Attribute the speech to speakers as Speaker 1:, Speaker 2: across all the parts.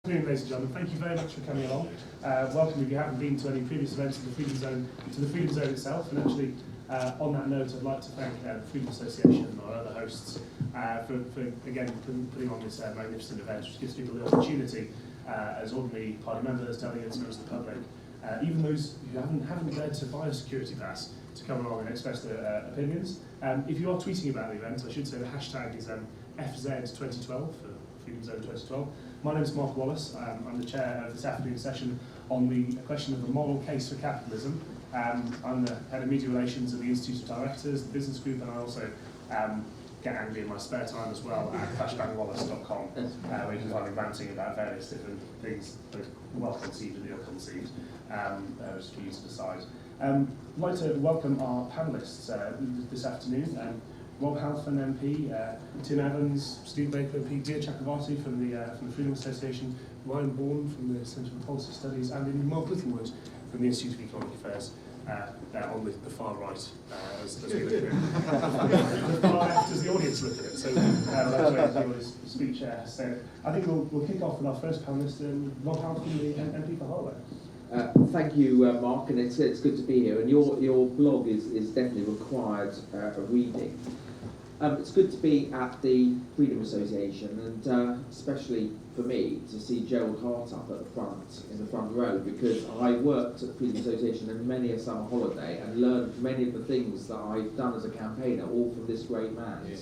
Speaker 1: Good afternoon, ladies and gentlemen. Thank you very much for coming along. Welcome if you haven't been to any previous events of the Freedom Zone, to the Freedom Zone itself. And actually, on that note, I'd like to thank the Freedom Association, our other hosts, for again putting on this magnificent event, which gives people the opportunity, as ordinary party members, delegates, members of the public, even those who haven't dared to buy a security pass, to come along and express their opinions. If you are tweeting about the event, I should say the hashtag is FZ2012 for Freedom Zone 2012. My name is Mark Wallace. I'm the chair of this afternoon session on the question of the moral case for capitalism. I'm the head of media relations at the Institute of Directors, the business group, and I also get angry in my spare time as well at flashbangwallace.com, where you can find me ranting about various different things, both well conceived and ill conceived, as for you to decide. I'd like to welcome our panellists this afternoon. Rob Halfon MP, Tim Evans, Steve Baker MP, Dear Chakravarty from the Freedom Association, Ryan Bourne from the Centre for Policy Studies, and Mark Littlewood from the Institute of Economic Affairs. They're on the far right as we look at it. The far left as the audience look at it. So that's where his speech. So I think we'll kick off with our first panellist, Rob Halfon, the MP for Holloway.
Speaker 2: Thank you, Mark, and it's good to be here. And your blog is definitely required reading. It's good to be at the Freedom Association, and especially for me to see Gerald Hart up at the front, in the front row, because I worked at the Freedom Association in many a summer holiday and learned many of the things that I've done as a campaigner, all from this great man. Yeah.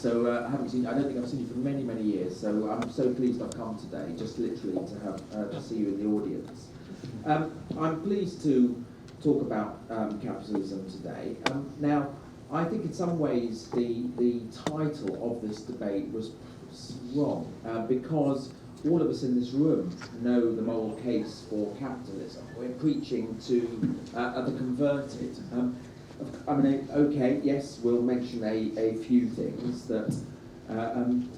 Speaker 2: So, I haven't seen. I don't think I've seen you for many, many years. So I'm so pleased I've come today, just literally to have to see you in the audience. I'm pleased to talk about capitalism today. Now, I think in some ways the title of this debate was wrong because all of us in this room know the moral case for capitalism. We're preaching to the converted. I mean, okay, yes, we'll mention a few things that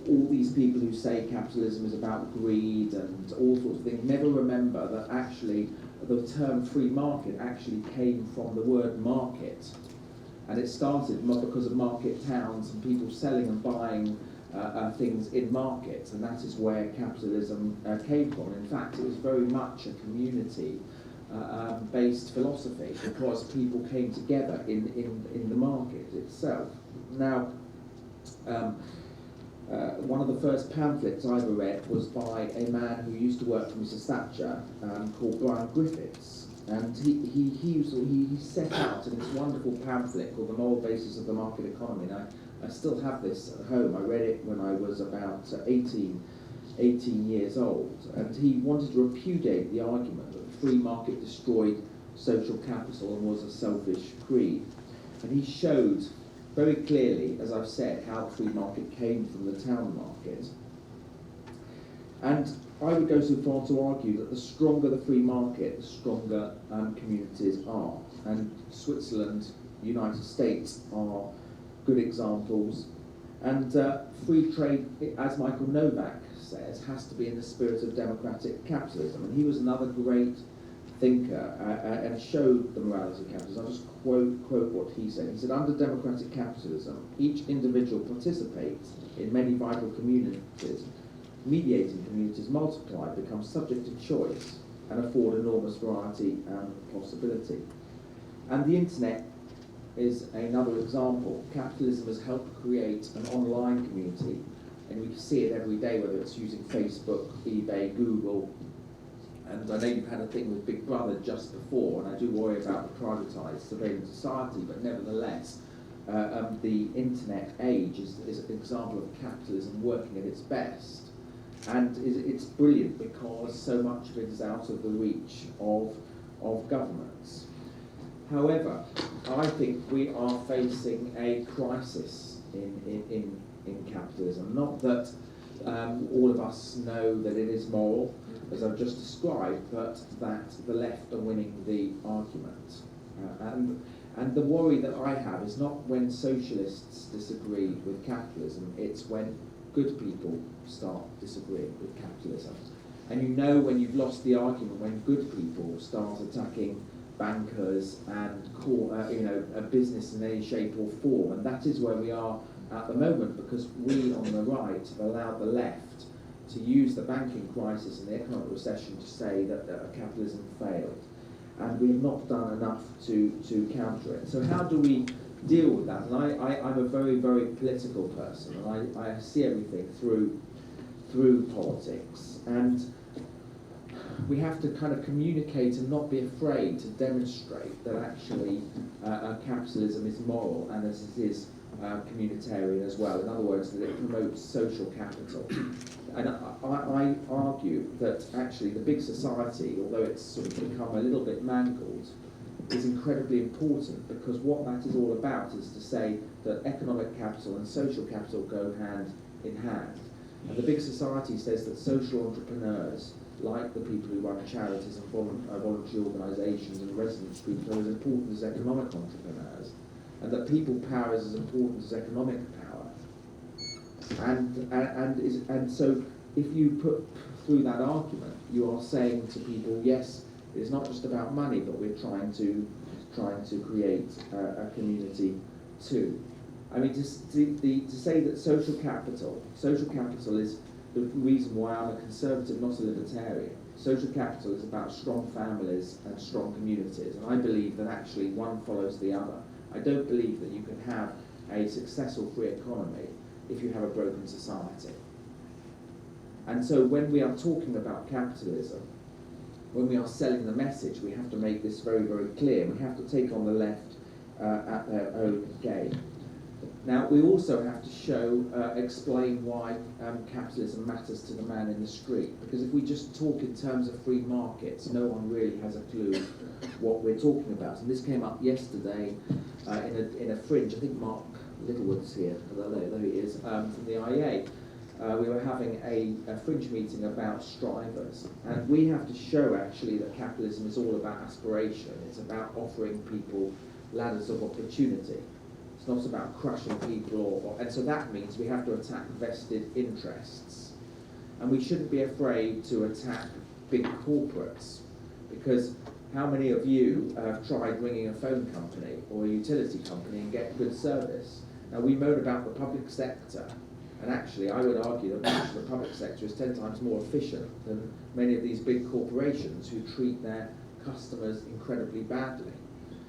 Speaker 2: all these people who say capitalism is about greed and all sorts of things never remember that actually the term free market actually came from the word market, and it started because of market towns and people selling and buying things in markets, and that is where capitalism came from. In fact, it was very much a community based philosophy because people came together in the market itself. Now, one of the first pamphlets I ever read was by a man who used to work for Mrs. Thatcher, called Brian Griffiths, and he set out in this wonderful pamphlet called The Moral Basis of the Market Economy. And I still have this at home. I read it when I was about 18 years old, and he wanted to repudiate the argument that the free market destroyed social capital and was a selfish creed. And he showed very clearly, as I've said, how the free market came from the town market. And I would go so far to argue that the stronger the free market, the stronger communities are. And Switzerland, the United States are good examples. And free trade, as Michael Novak says, has to be in the spirit of democratic capitalism. And he was another great thinker and showed the morality of capitalism. I'll just quote what he said. He said, under democratic capitalism, each individual participates in many vital communities. Mediating communities multiply, become subject to choice, and afford enormous variety and possibility. And the internet is another example. Capitalism has helped create an online community, and we can see it every day, whether it's using Facebook, eBay, Google. And I know you've had a thing with Big Brother just before, and I do worry about the privatised surveillance society, but nevertheless, the internet age is an example of capitalism working at its best. And it's brilliant because so much of it is out of the reach of governments. However, I think we are facing a crisis in capitalism. Not that all of us know that it is moral, as I've just described, but that the left are winning the argument. And the worry that I have is not when socialists disagree with capitalism, it's when good people start disagreeing with capitalism. And you know when you've lost the argument when good people start attacking bankers and a business in any shape or form, and that is where we are at the moment because we on the right have allowed the left to use the banking crisis and the economic recession to say that capitalism failed. And we have not done enough to counter it. So how do we deal with that? And I'm a very, very political person, and I see everything through politics. And we have to kind of communicate and not be afraid to demonstrate that actually capitalism is moral and that it is communitarian as well. In other words, that it promotes social capital. And I argue that actually the big society, although it's sort of become a little bit mangled, is incredibly important, because what that is all about is to say that economic capital and social capital go hand in hand. And the big society says that social entrepreneurs, like the people who run charities and voluntary organisations and residence groups, are as important as economic entrepreneurs, and that people power is as important as economic power. And so if you put through that argument, you are saying to people, yes, it's not just about money, but we're trying to create a community too. I mean, to say that social capital is the reason why I'm a conservative, not a libertarian. Social capital is about strong families and strong communities, and I believe that actually one follows the other. I don't believe that you can have a successful free economy if you have a broken society. And so when we are talking about capitalism, when we are selling the message, we have to make this very, very clear. We have to take on the left at their own game. Now, we also have to explain why capitalism matters to the man in the street. Because if we just talk in terms of free markets, no one really has a clue what we're talking about. And this came up yesterday in a fringe. I think Mark Littlewood's here, there he is, from the IEA. We were having a fringe meeting about strivers, and we have to show actually that capitalism is all about aspiration. It's about offering people ladders of opportunity. It's not about crushing people, and so that means we have to attack vested interests. And we shouldn't be afraid to attack big corporates, because how many of you have tried ringing a phone company or a utility company and get good service? Now, we moan about the public sector, and actually I would argue that the public sector is 10 times more efficient than many of these big corporations who treat their customers incredibly badly.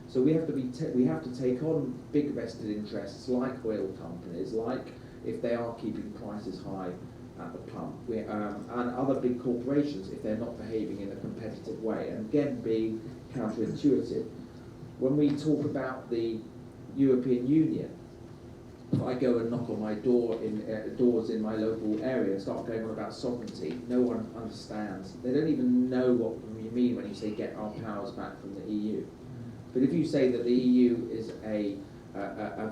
Speaker 2: So we have to take on big vested interests like oil companies, like if they are keeping prices high at the pump, and other big corporations if they're not behaving in a competitive way, and again being counterintuitive. When we talk about the European Union, if I go and knock on my doors in my local area and start going on about sovereignty, no one understands. They don't even know what you mean when you say get our powers back from the EU. But if you say that the EU is a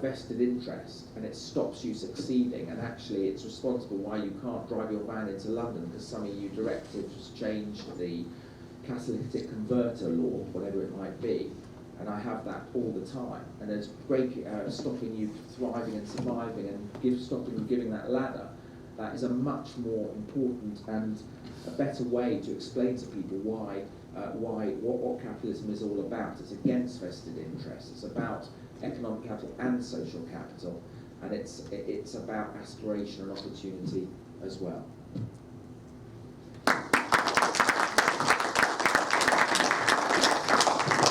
Speaker 2: vested interest and it stops you succeeding, and actually it's responsible why you can't drive your van into London because some EU directives changed the catalytic converter law, whatever it might be, and I have that all the time, and there's stopping you thriving and surviving and stopping you giving that ladder, that is a much more important and a better way to explain to people what capitalism is all about. It's against vested interests. It's about economic capital and social capital, and it's about aspiration and opportunity as well.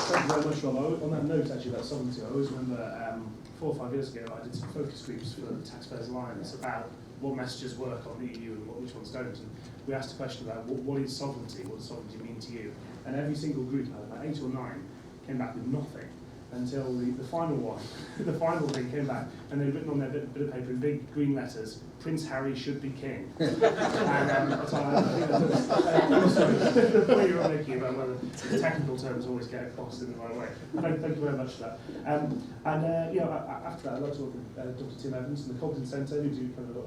Speaker 1: Thank you very much, Rob. On that note, actually, about sovereignty, I always remember 4 or 5 years ago, I did some focus groups for the Taxpayers Alliance about what messages work on the EU and which ones don't. And we asked a question about what is sovereignty, what does sovereignty mean to you? And every single group, about 8 or 9, came back with nothing until the final one, the final thing came back, and they'd written on their bit of paper in big green letters, Prince Harry should be king. And so I think that's the point you're making about whether the technical terms always get across in the right way. Thank you very much for that. After that, I'd like to welcome Dr. Tim Evans from the Cobden Centre, who do kind of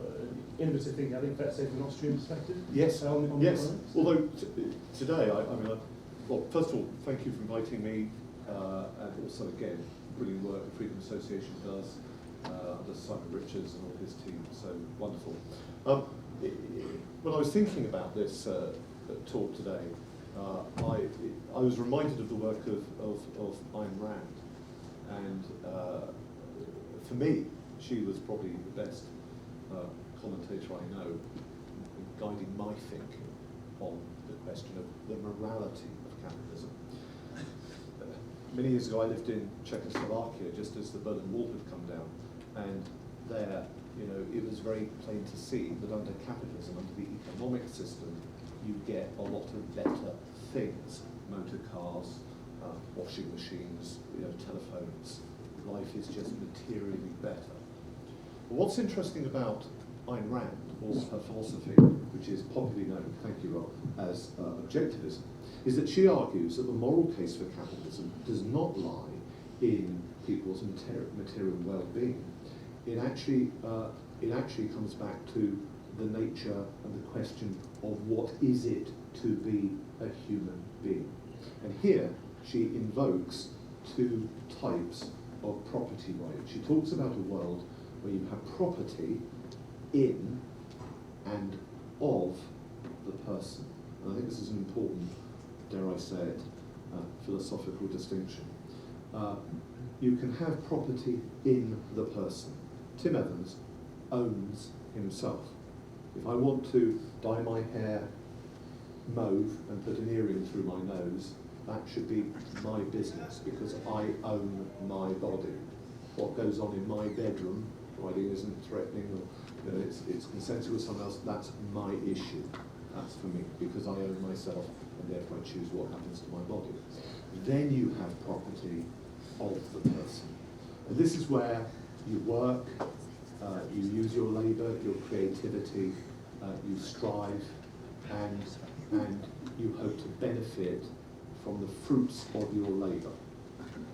Speaker 1: innovative thinking, I think, fair to say, from an Austrian perspective.
Speaker 3: Yes,
Speaker 1: yes.
Speaker 3: Although today, well, first of all, thank you for inviting me. And also, again, brilliant work the Freedom Association does under Simon Richards and all his team, so wonderful. When I was thinking about this talk today, I was reminded of the work of Ayn Rand, and for me, she was probably the best commentator I know in guiding my thinking on the question of the morality of capitalism. Many years ago I lived in Czechoslovakia just as the Berlin Wall had come down, and there, it was very plain to see that under capitalism, under the economic system, you get a lot of better things: motor cars, washing machines, telephones. Life is just materially better. But what's interesting about Ayn Rand, or her philosophy, which is popularly known, thank you Rob, as objectivism, is that she argues that the moral case for capitalism does not lie in people's material well-being. It actually comes back to the nature and the question of what is it to be a human being. And here she invokes two types of property rights. She talks about a world where you have property in and of the person. And I think this is an important, dare I say it, philosophical distinction. You can have property in the person. Tim Evans owns himself. If I want to dye my hair mauve and put an earring through my nose, that should be my business because I own my body. What goes on in my bedroom, providing it isn't threatening or it's consensual with someone else, that's my issue. That's for me because I own myself and therefore I choose what happens to my body. Then you have property of the person. And this is where you work, you use your labour, your creativity, you strive, and you hope to benefit from the fruits of your labour.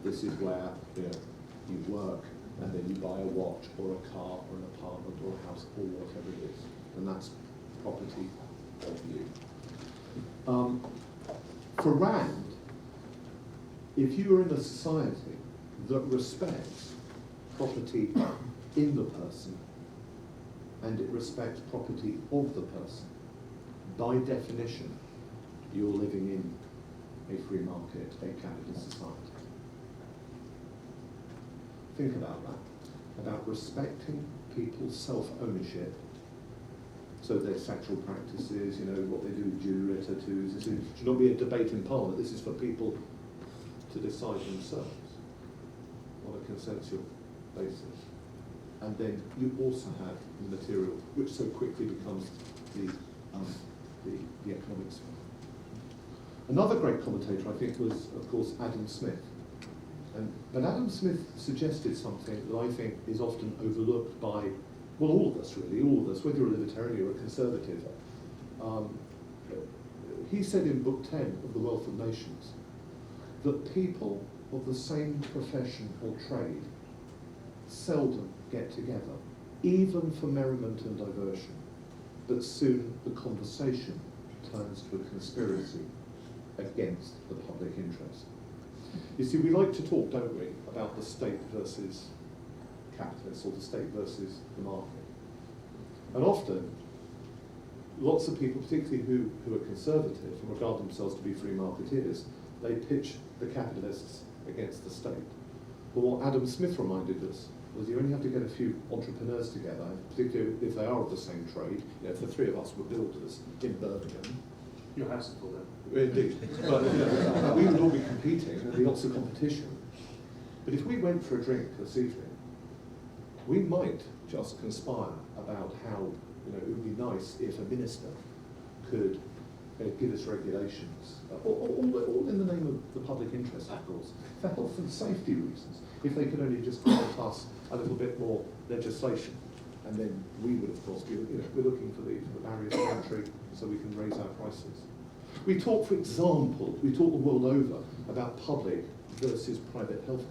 Speaker 3: This is where you work and then you buy a watch or a car or an apartment or a house or whatever it is. And that's property of you. For Rand, if you are in a society that respects property in the person and it respects property of the person, by definition, you're living in a free market, a capitalist society. Think about that, about respecting people's self-ownership, so their sexual practices, what they do with jewellery, tattoos. This should not be a debate in Parliament. This is for people to decide themselves on a consensual basis. And then you also have the material, which so quickly becomes the economic sphere. Another great commentator, I think, was, of course, Adam Smith. But Adam Smith suggested something that I think is often overlooked by, well, all of us, really, all of us, whether you're a libertarian or a conservative. He said in Book 10 of The Wealth of Nations that people of the same profession or trade seldom get together, even for merriment and diversion, but soon the conversation turns to a conspiracy against the public interest. You see, we like to talk, don't we, about the state versus capitalists, or the state versus the market. And often, lots of people, particularly who are conservative and regard themselves to be free marketeers, they pitch the capitalists against the state. But what Adam Smith reminded us was you only have to get a few entrepreneurs together, particularly if they are of the same trade. If the three of us were builders in Birmingham,
Speaker 1: Your house is full then.
Speaker 3: indeed, but we would all be competing, there'd be lots of competition. But if we went for a drink this evening, we might just conspire about how it would be nice if a minister could give us regulations, all in the name of the public interest, of course, for health and safety reasons. If they could only just grant us a little bit more legislation, and then we would, of course, be we're looking for the barriers to entry so we can raise our prices. We talk, for example, the world over about public versus private healthcare.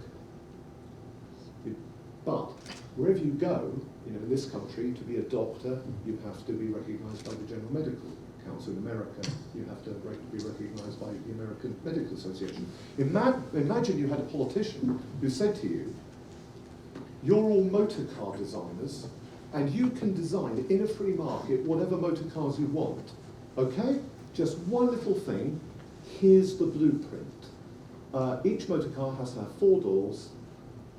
Speaker 3: But wherever you go, in this country, to be a doctor, you have to be recognised by the General Medical Council. In America, you have to be recognised by the American Medical Association. Imagine you had a politician who said to you, you're all motor car designers, and you can design in a free market whatever motor cars you want. Okay? Just one little thing, here's the blueprint. Each motor car has to have 4 doors,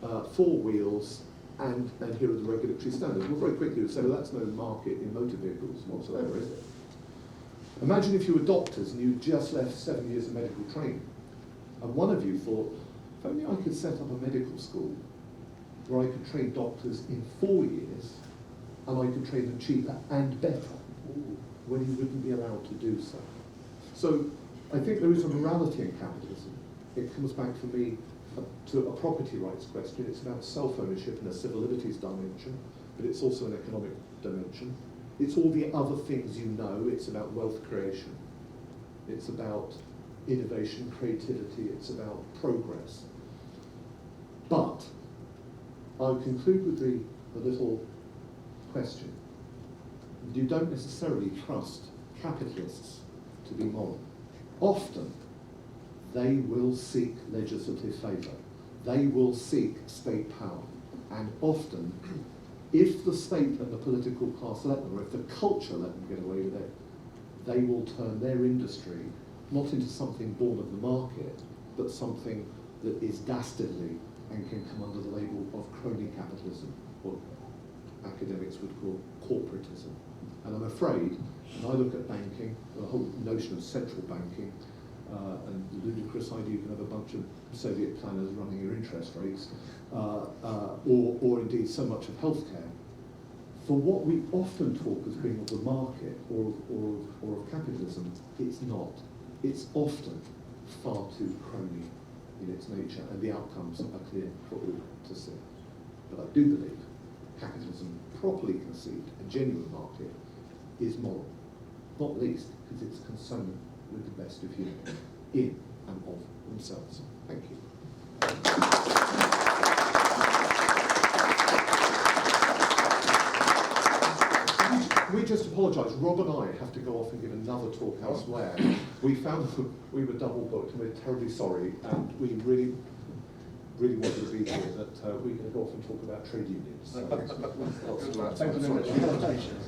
Speaker 3: 4 wheels, and here are the regulatory standards. Well, very quickly you'd say, well, that's no market in motor vehicles whatsoever, is it? Imagine if you were doctors and you'd just left 7 years of medical training, and one of you thought, if only I could set up a medical school where I could train doctors in 4 years, and I could train them cheaper and better, when you wouldn't be allowed to do so. So I think there is a morality in capitalism. It comes back for me to a property rights question. It's about self-ownership in a civil liberties dimension, but it's also an economic dimension. It's all the other things you know. It's about wealth creation. It's about innovation, creativity. It's about progress. But I'll conclude with the little question. You don't necessarily trust capitalists to be moral. Often, they will seek legislative favour. They will seek state power. And often, if the state and the political class let them, or if the culture let them get away with it, they will turn their industry not into something born of the market, but something that is dastardly and can come under the label of crony capitalism, what academics would call corporatism. And I'm afraid, when I look at banking, the whole notion of central banking, and the ludicrous idea you can have a bunch of Soviet planners running your interest rates, or indeed so much of healthcare, for what we often talk as being of the market or of capitalism, it's not. It's often far too crony in its nature, and the outcomes are clear for all to see. But I do believe capitalism, properly conceived, a genuine market, is moral, not least because it's concerned with the best of humans in and of themselves. Thank you. We just apologise. Rob and I have to go off and give another talk elsewhere. We found that we were double booked, and we're terribly sorry, and we really wanted to be here, that we're going to go off and talk about trade unions. So,
Speaker 1: Thank you very much for your patience.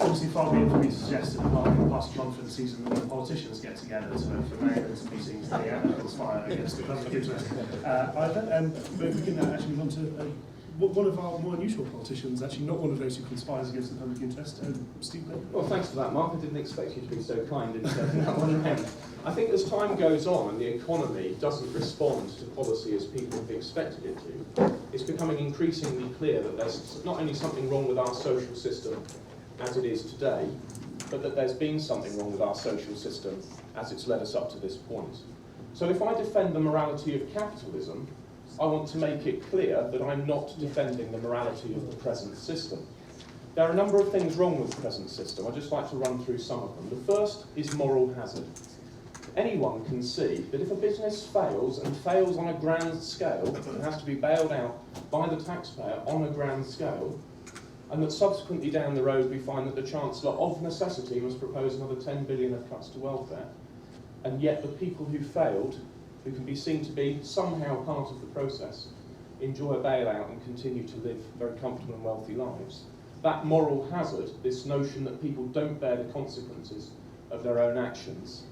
Speaker 1: Obviously, far be it for me to suggest that rather than past conference season, when the politicians get together to for various meetings, they conspire against the public interest either. But we can actually move on to one of our more unusual politicians, actually not one of those who conspires against the public interest, Steve Blake.
Speaker 4: Well, thanks for that, Mark. I didn't expect you to be so kind in turning that one around. I think as time goes on and the economy doesn't respond to policy as people have expected it to, it's becoming increasingly clear that there's not only something wrong with our social system as it is today, but that there's been something wrong with our social system as it's led us up to this point. So if I defend the morality of capitalism, I want to make it clear that I'm not defending the morality of the present system. There are a number of things wrong with the present system. I'd just like to run through some of them. The first is moral hazard. Anyone can see that if a business fails, and fails on a grand scale, and has to be bailed out by the taxpayer on a grand scale, and that subsequently down the road we find that the Chancellor of necessity must propose another 10 billion of cuts to welfare, and yet the people who failed, who can be seen to be somehow part of the process, enjoy a bailout and continue to live very comfortable and wealthy lives. That moral hazard, this notion that people don't bear the consequences of their own actions,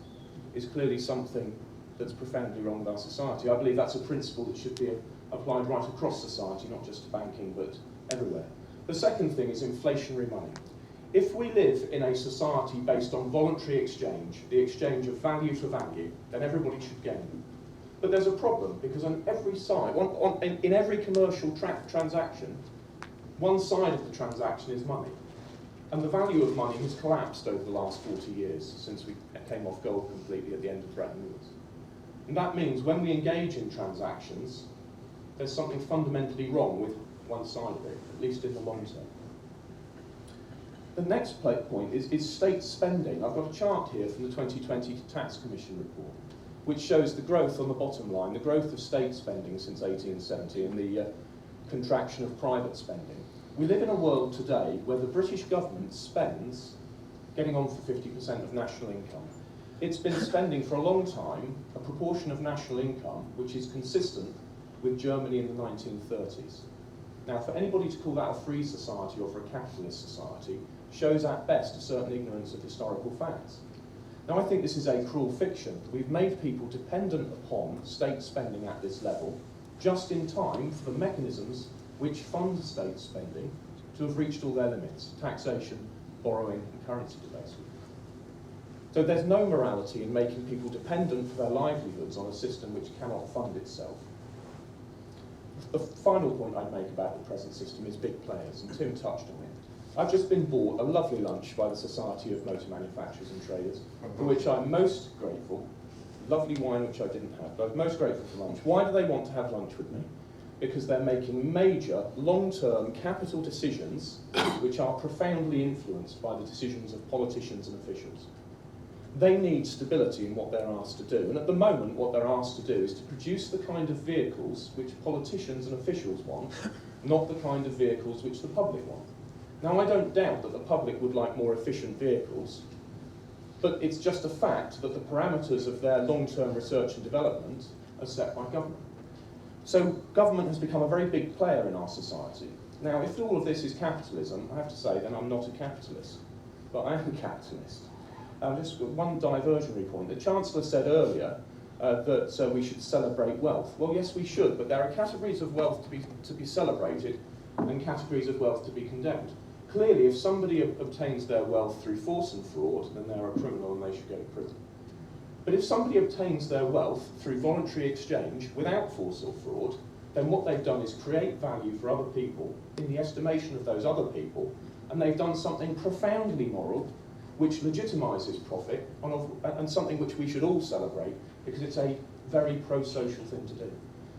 Speaker 4: is clearly something that's profoundly wrong with our society. I believe that's a principle that should be applied right across society, not just to banking, but everywhere. The second thing is inflationary money. If we live in a society based on voluntary exchange, the exchange of value for value, then everybody should gain. But there's a problem, because on every side, in every commercial transaction, one side of the transaction is money. And the value of money has collapsed over the last 40 years, since we came off gold completely at the end of Bretton Woods. And that means when we engage in transactions, there's something fundamentally wrong with one side of it, at least in the long term. The next point is state spending. I've got a chart here from the 2020 Tax Commission report, which shows the growth on the bottom line, the growth of state spending since 1870 and the contraction of private spending. We live in a world today where the British government spends getting on for 50% of national income. It's been spending for a long time a proportion of national income which is consistent with Germany in the 1930s. Now, for anybody to call that a free society or for a capitalist society shows at best a certain ignorance of historical facts. Now, I think this is a cruel fiction. We've made people dependent upon state spending at this level just in time for the mechanisms which fund state spending to have reached all their limits: taxation, borrowing, and currency debasement. So there's no morality in making people dependent for their livelihoods on a system which cannot fund itself. The final point I'd make about the present system is big players, and Tim touched on it. I've just been bought a lovely lunch by the Society of Motor Manufacturers and Traders, for which I'm most grateful. Lovely wine which I didn't have, but I'm most grateful for lunch. Why do they want to have lunch with me? Because they're making major, long-term capital decisions which are profoundly influenced by the decisions of politicians and officials. They need stability in what they're asked to do, and at the moment what they're asked to do is to produce the kind of vehicles which politicians and officials want, not the kind of vehicles which the public want. Now, I don't doubt that the public would like more efficient vehicles, but it's just a fact that the parameters of their long-term research and development are set by government. So government has become a very big player in our society. Now, if all of this is capitalism, I have to say then I'm not a capitalist, but I am a capitalist. Just one diversionary point. The Chancellor said earlier that we should celebrate wealth. Well, yes, we should, but there are categories of wealth to be celebrated and categories of wealth to be condemned. Clearly, if somebody obtains their wealth through force and fraud, then they're a criminal and they should go to prison. But if somebody obtains their wealth through voluntary exchange without force or fraud, then what they've done is create value for other people in the estimation of those other people, and they've done something profoundly moral, which legitimises profit, and something which we should all celebrate, because it's a very pro-social thing to do.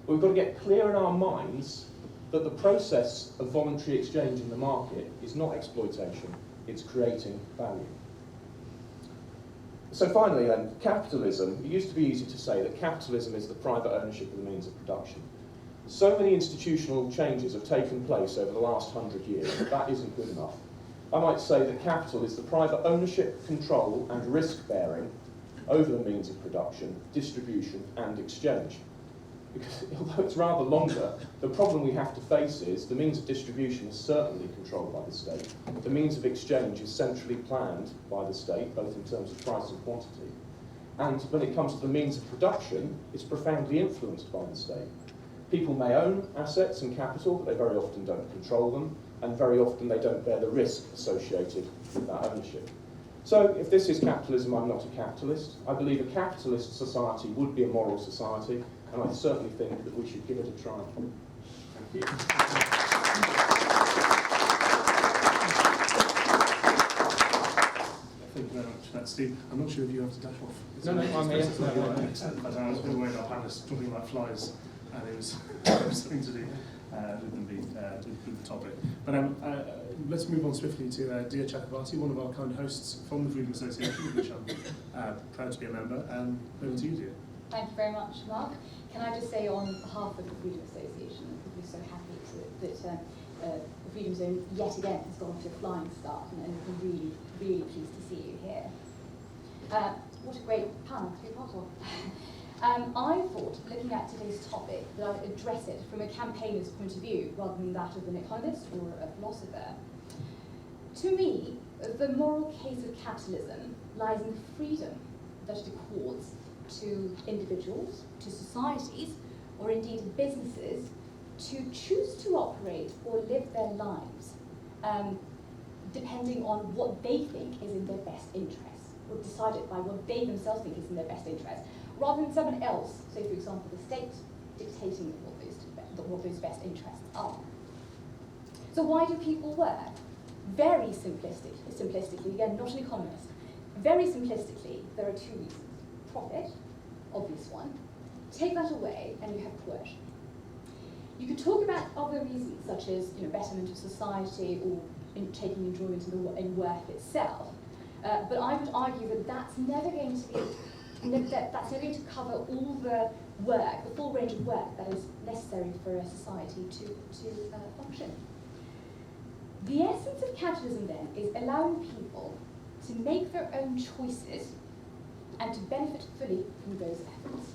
Speaker 4: But we've got to get clear in our minds that the process of voluntary exchange in the market is not exploitation, it's creating value. So finally then, capitalism. It used to be easy to say that capitalism is the private ownership of the means of production. So many institutional changes have taken place over the last 100 years that that isn't good enough. I might say that capital is the private ownership, control and risk-bearing over the means of production, distribution and exchange. Because although it's rather longer, the problem we have to face is the means of distribution is certainly controlled by the state. The means of exchange is centrally planned by the state, both in terms of price and quantity. And when it comes to the means of production, it's profoundly influenced by the state. People may own assets and capital, but they very often don't control them, and very often they don't bear the risk associated with that ownership. So if this is capitalism, I'm not a capitalist. I believe a capitalist society would be a moral society, and I certainly think that we should give it a try. Thank you.
Speaker 1: Thank you very much for that, Steve. I'm not sure if you have to dash off.
Speaker 4: No, I'm here.
Speaker 1: But I was a bit worried about panelists talking like flies, and it was something to do with them being with the topic. But let's move on swiftly to dear Chakravarty, one of our kind hosts from the Freedom Association, of which I'm proud to be a member. And over to you, dear.
Speaker 5: Thank you very much, Mark. Can I just say on behalf of the Freedom Association, we're so happy that the Freedom Zone yet again has gone to a flying start, and we're really, really pleased to see you here. What a great panel to be part of. I thought, looking at today's topic, that I would address it from a campaigner's point of view rather than that of an economist or a philosopher. To me, the moral case of capitalism lies in the freedom that it accords to individuals, to societies, or indeed businesses to choose to operate or live their lives depending on what they think is in their best interest, or decided by what they themselves think is in their best interest, rather than someone else, say for example the state, dictating what those best interests are. So why do people work? Very simplistically, again, not an economist, very simplistically, there are two reasons. Profit, obvious one. Take that away and you have coercion. You could talk about other reasons such as betterment of society or taking enjoyment in work itself, but I would argue that that's never going to cover all the work, the full range of work that is necessary for a society to function. The essence of capitalism then is allowing people to make their own choices and to benefit fully from those efforts.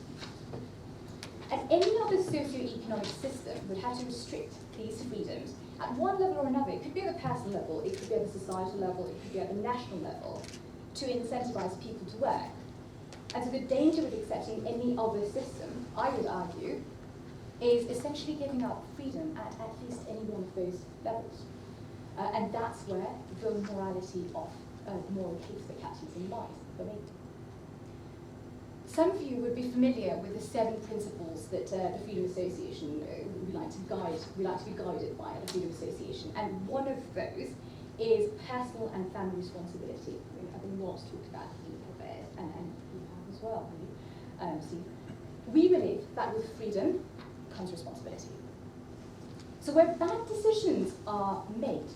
Speaker 5: And any other socio-economic system would have to restrict these freedoms at one level or another. It could be at the personal level, it could be at the societal level, it could be at the national level. to incentivise people to work. And so the danger with accepting any other system, I would argue, is essentially giving up freedom at least any one of those levels. And that's where the morality of the moral case for capitalism lies for me. Some of you would be familiar with the 7 principles that the Freedom Association we like to be guided by the Freedom Association, and one of those is personal and family responsibility. I think Wallace talked about it, and you have as well. Steve. We believe that with freedom comes responsibility. So where bad decisions are made,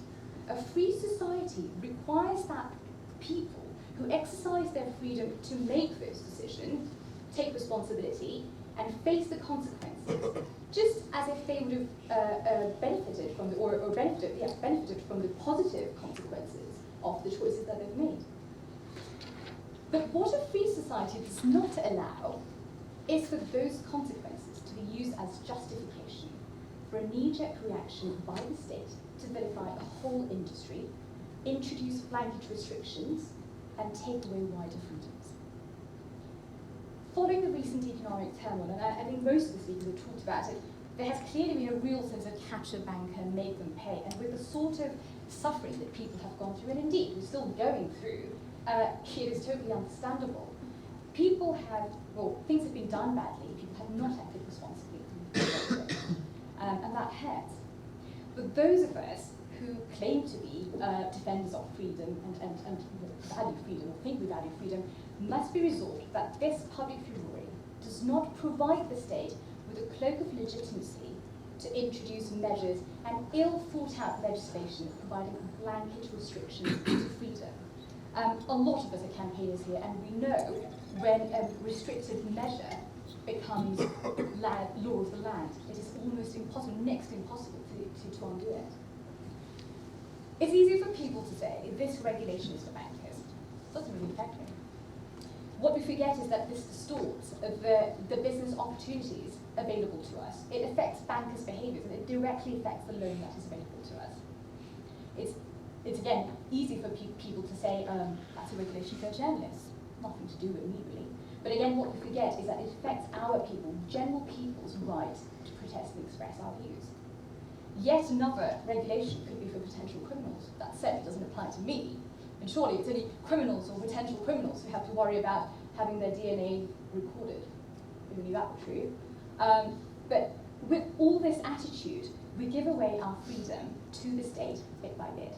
Speaker 5: a free society requires that people who exercise their freedom to make those decisions take responsibility and face the consequences, just as if they would have benefited from benefited from the positive consequences of the choices that they've made. But what a free society does not allow is for those consequences to be used as justification for a knee-jerk reaction by the state to vilify a whole industry, introduce blanket restrictions, and take away wider freedoms. Following the recent economic turmoil, and I think most of the speakers have talked about it, there has clearly been a real sense of catch a banker, make them pay, and with the sort of suffering that people have gone through, and indeed we're still going through, it is totally understandable. People have, well, things have been done badly, people have not acted responsibly, and that hurts. But those of us who claim to be defenders of freedom and value freedom, or think we value freedom, must be resolved that this public fury does not provide the state with a cloak of legitimacy to introduce measures and ill-thought-out legislation providing blanket restrictions to freedom. A lot of us are campaigners here, and we know when a restrictive measure becomes law of the land, it is almost impossible, next to impossible to undo it. It's easy for people to say this regulation is for bankers. It doesn't really affect me. What we forget is that this distorts the business opportunities available to us. It affects bankers' behaviours, and it directly affects the loan that is available to us. It's again easy for people to say that's a regulation for journalists. Nothing to do with me really. But again, what we forget is that it affects our people, general people's right to protest and express our views. Yet another regulation could be for potential criminals. That certainly doesn't apply to me. And surely it's only criminals or potential criminals who have to worry about having their DNA recorded. If only that were true. But with all this attitude, we give away our freedom to the state bit by bit.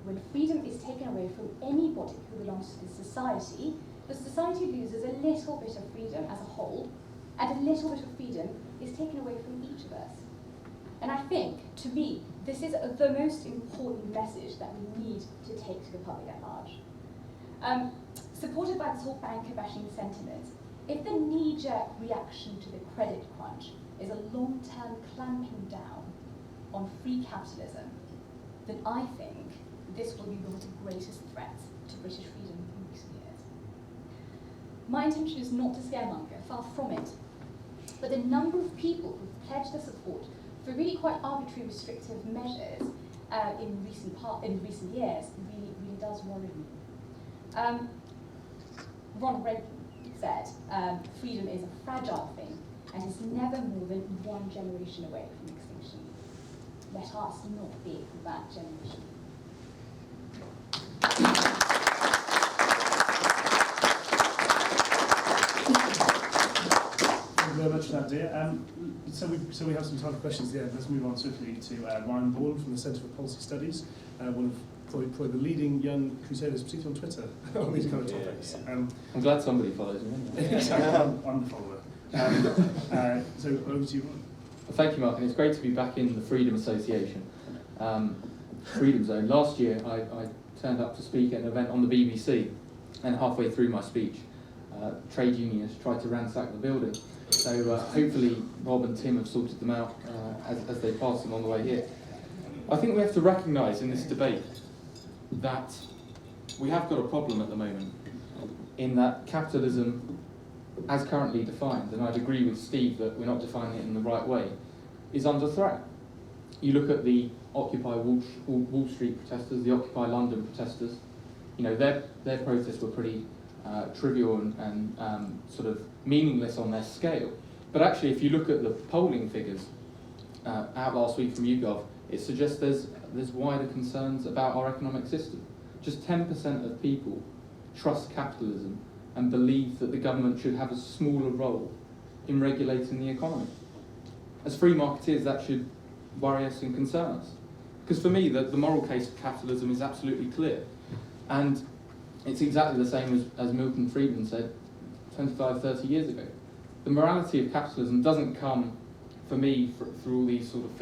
Speaker 5: When freedom is taken away from anybody who belongs to the society loses a little bit of freedom as a whole, and a little bit of freedom is taken away from each of us. And I think, to me, this is the most important message that we need to take to the public at large. Supported by this whole banker bashing sentiment, if the knee-jerk reaction to the credit crunch is a long-term clamping down on free capitalism, then I think this will be one of the greatest threats to British freedom in recent years. My intention is not to scaremonger, far from it, but the number of people who've pledged their support for really quite arbitrary restrictive measures in recent years really does worry me. Ronald Reagan said, freedom is a fragile thing and is never more than one generation away from extinction. Let us not be that generation.
Speaker 1: Thank you very much for that, dear. So we have some time for questions at the end. Let's move on swiftly to Ryan Bourne from the Centre for Policy Studies, one of probably the leading young crusaders, particularly on Twitter, on these kind of topics.
Speaker 6: Yeah. I'm glad somebody follows me.
Speaker 1: I'm the follower. So over to you, Ryan.
Speaker 6: Well, thank you, Mark, and it's great to be back in the Freedom Association. Freedom Zone. Last year, I turned up to speak at an event on the BBC, and halfway through my speech, trade unionists tried to ransack the building. So hopefully Rob and Tim have sorted them out as they pass them on the way here. I think we have to recognise in this debate that we have got a problem at the moment in that capitalism, as currently defined, and I'd agree with Steve that we're not defining it in the right way, is under threat. You look at the Occupy Wall Street protesters, the Occupy London protesters, their protests were pretty trivial and sort of meaningless on their scale. But actually, if you look at the polling figures out last week from YouGov, it suggests there's wider concerns about our economic system. Just 10% of people trust capitalism and believe that the government should have a smaller role in regulating the economy. As free marketeers, that should worry us and concern us. Because for me, the moral case for capitalism is absolutely clear. And it's exactly the same as Milton Friedman said 25, 30 years ago. The morality of capitalism doesn't come, for me, through all these sort of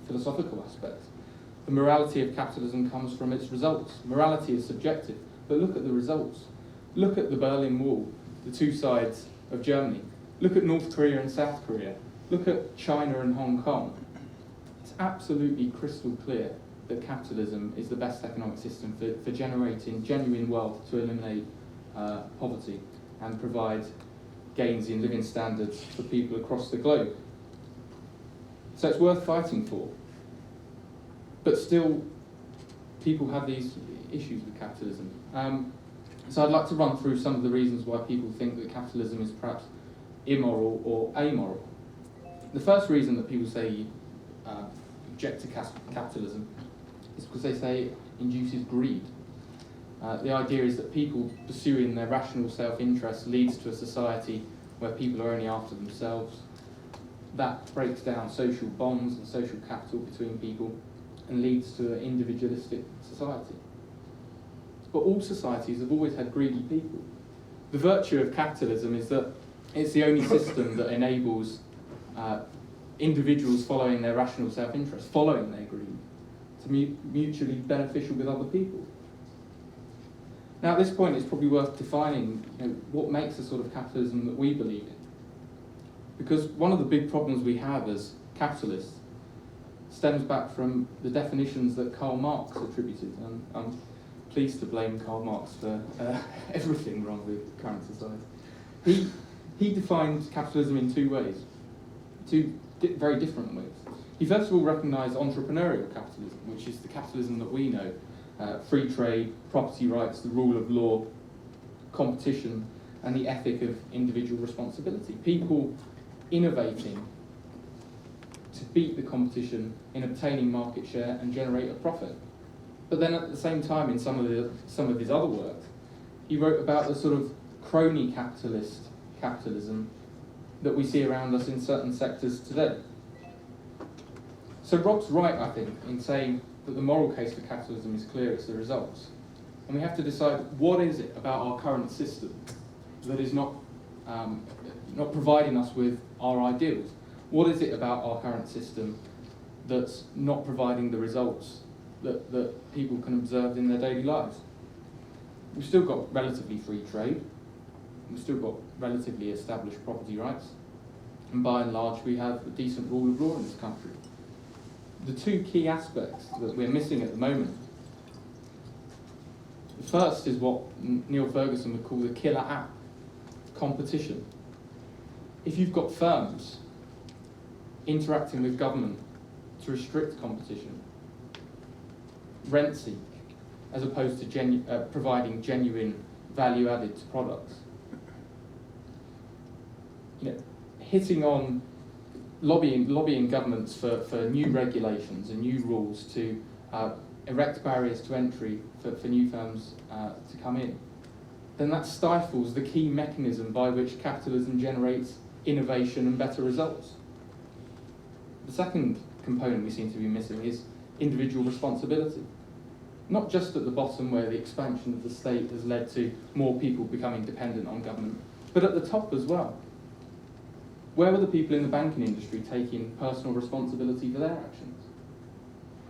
Speaker 6: philosophical aspects. The morality of capitalism comes from its results. Morality is subjective, but look at the results. Look at the Berlin Wall, the two sides of Germany. Look at North Korea and South Korea. Look at China and Hong Kong. It's absolutely crystal clear that capitalism is the best economic system for generating genuine wealth to eliminate poverty and provide gains in living standards for people across the globe. So it's worth fighting for. But still, people have these issues with capitalism. So I'd like to run through some of the reasons why people think that capitalism is perhaps immoral or amoral. The first reason that people say object to capitalism is because they say it induces greed. The idea is that people pursuing their rational self-interest leads to a society where people are only after themselves. That breaks down social bonds and social capital between people and leads to an individualistic society. But all societies have always had greedy people. The virtue of capitalism is that it's the only system that enables individuals following their rational self-interest, following their greed, to be mutually beneficial with other people. Now, at this point, it's probably worth defining what makes the sort of capitalism that we believe in. Because one of the big problems we have as capitalists stems back from the definitions that Karl Marx attributed. And I'm pleased to blame Karl Marx for everything wrong with current society. He defined capitalism in two ways, two very different ways. He first of all recognised entrepreneurial capitalism, which is the capitalism that we know, free trade, property rights, the rule of law, competition, and the ethic of individual responsibility. People innovating to beat the competition in obtaining market share and generate a profit. But then at the same time, in some of his other work, he wrote about the sort of crony capitalism that we see around us in certain sectors today. So Rob's right, I think, in saying that the moral case for capitalism is clear, it's the results. And we have to decide what is it about our current system that is not providing us with our ideals. What is it about our current system that's not providing the results that people can observe in their daily lives? We've still got relatively free trade. We've still got relatively established property rights. And by and large, we have a decent rule of law in this country. The two key aspects that we're missing at the moment. The first is what Neil Ferguson would call the killer app, competition. If you've got firms interacting with government to restrict competition, rent seek, as opposed to providing genuine value added to products, hitting on lobbying governments for new regulations and new rules to erect barriers to entry for new firms to come in, then that stifles the key mechanism by which capitalism generates innovation and better results. The second component we seem to be missing is individual responsibility. Not just at the bottom where the expansion of the state has led to more people becoming dependent on government, but at the top as well. Where were the people in the banking industry taking personal responsibility for their actions?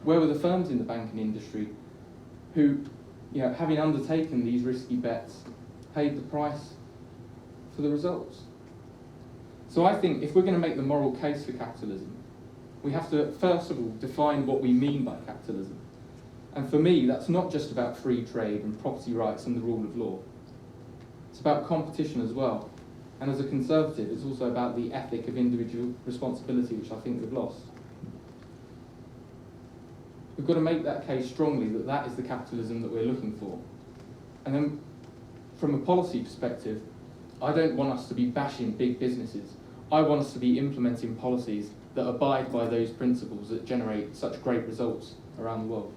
Speaker 6: Where were the firms in the banking industry who, having undertaken these risky bets, paid the price for the results? So I think if we're going to make the moral case for capitalism, we have to, first of all, define what we mean by capitalism. And for me, that's not just about free trade and property rights and the rule of law. It's about competition as well. And as a conservative, it's also about the ethic of individual responsibility, which I think we've lost. We've got to make that case strongly that that is the capitalism that we're looking for. And then from a policy perspective, I don't want us to be bashing big businesses. I want us to be implementing policies that abide by those principles that generate such great results around the world.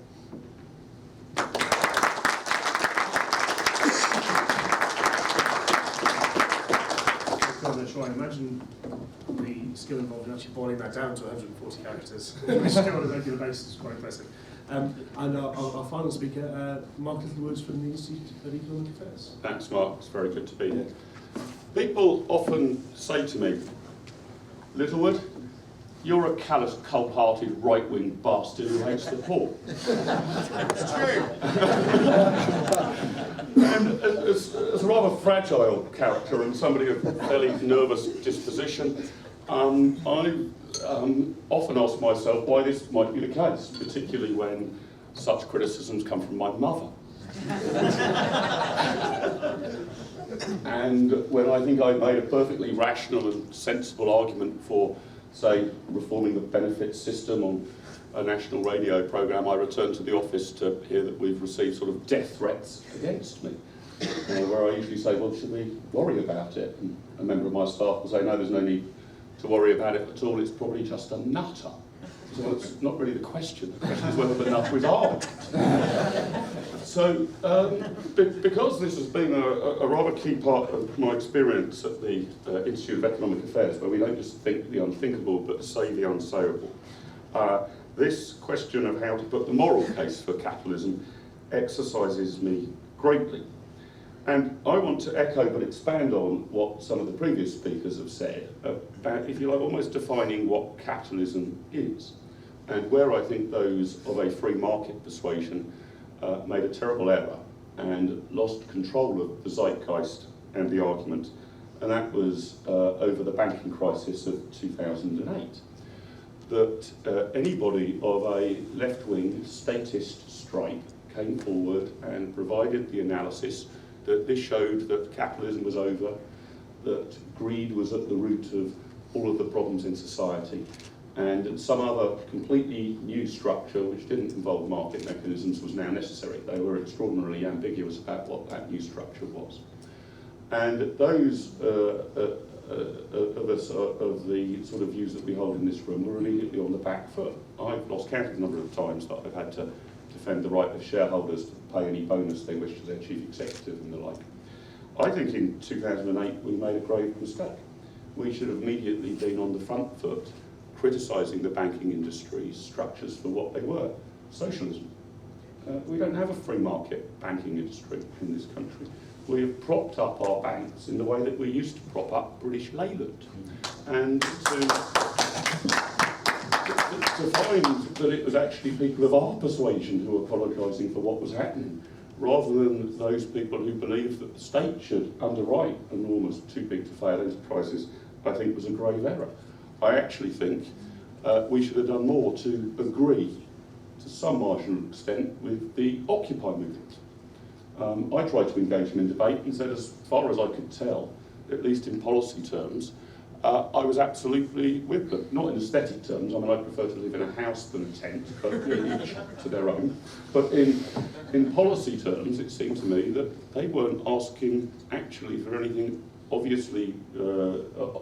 Speaker 1: I imagine the skill involved in actually boiling that down to 140 characters, which on a regular basis is quite impressive. And our final speaker, Mark Littlewood from the Institute of Economic Affairs.
Speaker 7: Thanks, Mark. It's very good to be here. People often say to me, Littlewood, you're a callous, cold-hearted, right-wing bastard who hates the poor. It's true. And as a rather fragile character and somebody of fairly nervous disposition, I often ask myself why this might be the case, particularly when such criticisms come from my mother. And when I think I've made a perfectly rational and sensible argument for, say, reforming the benefits system on a national radio programme, I return to the office to hear that we've received sort of death threats against me, where I usually say, well, should we worry about it? And a member of my staff will say, no, there's no need to worry about it at all, it's probably just a nutter. So it's not really the question is whether the nutter is armed. So, because this has been a rather key part of my experience at the Institute of Economic Affairs, where we don't just think the unthinkable, but say the unsayable, this question of how to put the moral case for capitalism exercises me greatly. And I want to echo but expand on what some of the previous speakers have said about, if you like, almost defining what capitalism is, and where I think those of a free market persuasion made a terrible error and lost control of the zeitgeist and the argument, and that was over the banking crisis of 2008. That anybody of a left-wing statist stripe came forward and provided the analysis that this showed that capitalism was over, that greed was at the root of all of the problems in society, and some other completely new structure which didn't involve market mechanisms was now necessary. They were extraordinarily ambiguous about what that new structure was. And those of us of the sort of views that we hold in this room were immediately on the back foot. I've lost count of the number of times that I've had to defend the right of shareholders to pay any bonus they wish to their chief executive and the like. I think in 2008 we made a grave mistake. We should have immediately been on the front foot criticising the banking industry's structures for what they were, socialism. We don't have a free market banking industry in this country. We have propped up our banks in the way that we used to prop up British Leyland. And to find that it was actually people of our persuasion who were apologising for what was happening, rather than those people who believed that the state should underwrite enormous too-big-to-fail enterprises, I think was a grave error. I actually think we should have done more to agree, to some marginal extent, with the Occupy movement. I tried to engage them in debate and said, as far as I could tell, at least in policy terms, I was absolutely with them. Not in aesthetic terms, I mean, I prefer to live in a house than a tent, but each to their own. But in policy terms, it seemed to me that they weren't asking actually for anything obviously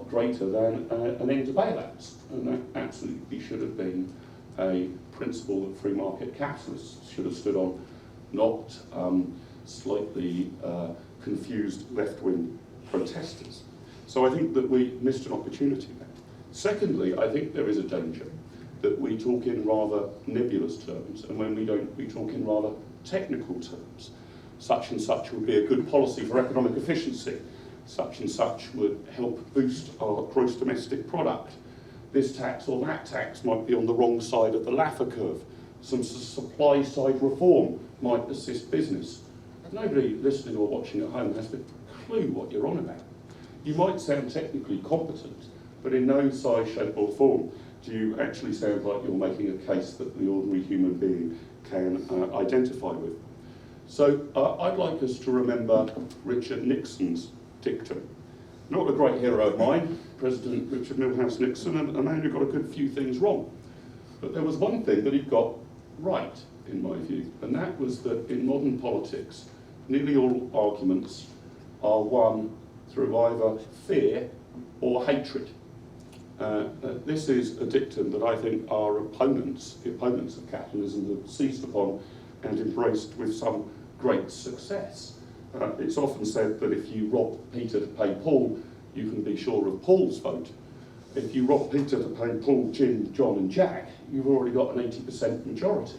Speaker 7: greater than an end to bailouts. And that absolutely should have been a principle that free market capitalists should have stood on, not slightly confused left-wing protesters. So I think that we missed an opportunity there. Secondly, I think there is a danger that we talk in rather nebulous terms, and when we don't, we talk in rather technical terms. Such and such would be a good policy for economic efficiency. Such and such would help boost our gross domestic product. This tax or that tax might be on the wrong side of the Laffer curve. Some supply side reform might assist business. Nobody listening or watching at home has a clue what you're on about. You might sound technically competent, but in no size, shape or form do you actually sound like you're making a case that the ordinary human being can identify with. So I'd like us to remember Richard Nixon's dictum. Not a great hero of mine, President Richard Milhouse Nixon, and a man who got a good few things wrong. But there was one thing that he got right, in my view, and that was that in modern politics, nearly all arguments are won through either fear or hatred. This is a dictum that I think our opponents, the opponents of capitalism, have seized upon and embraced with some great success. It's often said that if you rob Peter to pay Paul, you can be sure of Paul's vote. If you rob Peter to pay Paul, Jim, John and Jack, you've already got an 80% majority.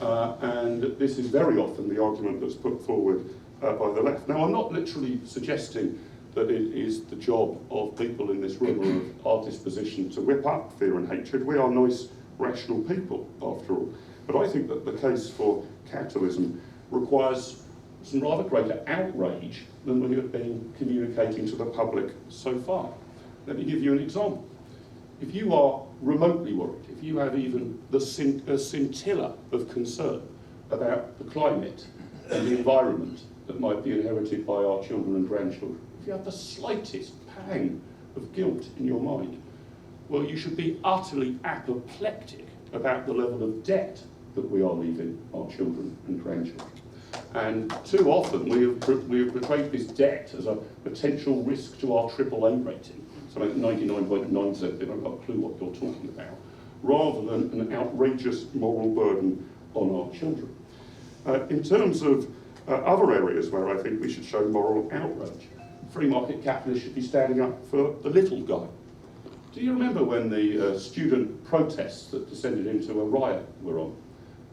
Speaker 7: And this is very often the argument that's put forward by the left. Now, I'm not literally suggesting that it is the job of people in this room or of our disposition to whip up fear and hatred. We are nice, rational people, after all. But I think that the case for capitalism requires some rather greater outrage than we have been communicating to the public so far. Let me give you an example. If you are remotely worried, if you have even a scintilla of concern about the climate and the environment that might be inherited by our children and grandchildren, if you have the slightest pang of guilt in your mind, well, you should be utterly apoplectic about the level of debt that we are leaving our children and grandchildren. And too often we have portrayed this debt as a potential risk to our AAA rating, something 99.9%, they don't have a clue what you're talking about, rather than an outrageous moral burden on our children. In terms of other areas where I think we should show moral outrage, free market capitalists should be standing up for the little guy. Do you remember when the student protests that descended into a riot were on?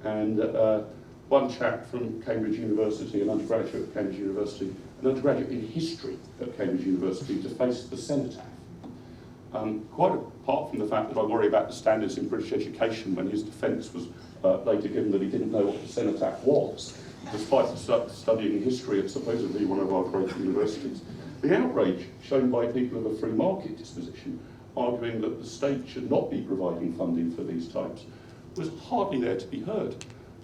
Speaker 7: And one chap from Cambridge University, an undergraduate at Cambridge University, an undergraduate in history at Cambridge University, defaced the cenotaph. Quite apart from the fact that I worry about the standards in British education when his defence was later given that he didn't know what the cenotaph was, despite studying history at supposedly one of our great universities. The outrage shown by people of a free market disposition, arguing that the state should not be providing funding for these types, was hardly there to be heard.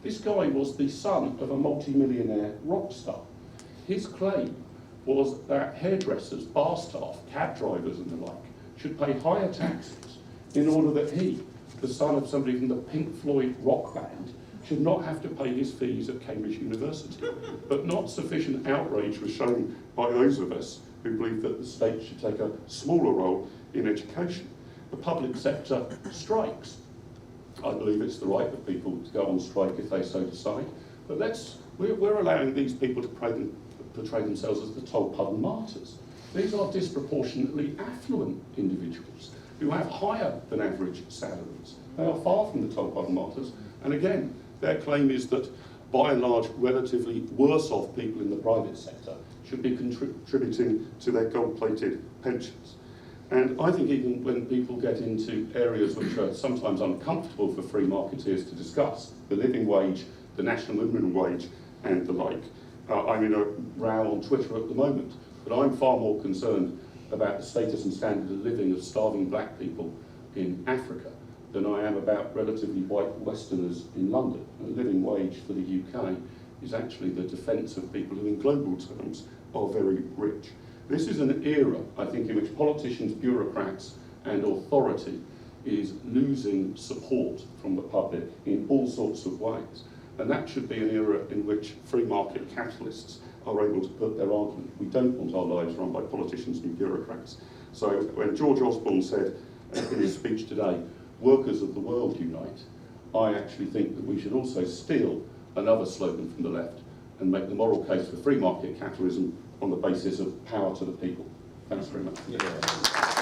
Speaker 7: This guy was the son of a multi-millionaire rock star. His claim was that hairdressers, bar staff, cab drivers and the like should pay higher taxes in order that he, the son of somebody from the Pink Floyd rock band, should not have to pay his fees at Cambridge University. But not sufficient outrage was shown by those of us who believe that the state should take a smaller role in education. The public sector strikes. I believe it's the right of people to go on strike if they so decide. But we're allowing these people to portray themselves as the Tolpuddle martyrs. These are disproportionately affluent individuals who have higher than average salaries. They are far from the Tolpuddle martyrs. And again, their claim is that, by and large, relatively worse off people in the private sector should be contributing to their gold-plated pensions. And I think even when people get into areas which are sometimes uncomfortable for free marketeers to discuss, the living wage, the national minimum wage, and the like, I'm in a row on Twitter at the moment, but I'm far more concerned about the status and standard of living of starving black people in Africa than I am about relatively white Westerners in London. A living wage for the UK is actually the defence of people who in global terms are very rich. This is an era, I think, in which politicians, bureaucrats and authority is losing support from the public in all sorts of ways. And that should be an era in which free market capitalists are able to put their argument. We don't want our lives run by politicians and bureaucrats. So when George Osborne said in his speech today, "Workers of the world unite," I actually think that we should also steal another slogan from the left and make the moral case for free market capitalism on the basis of power to the people. Thanks very much.
Speaker 4: Yeah.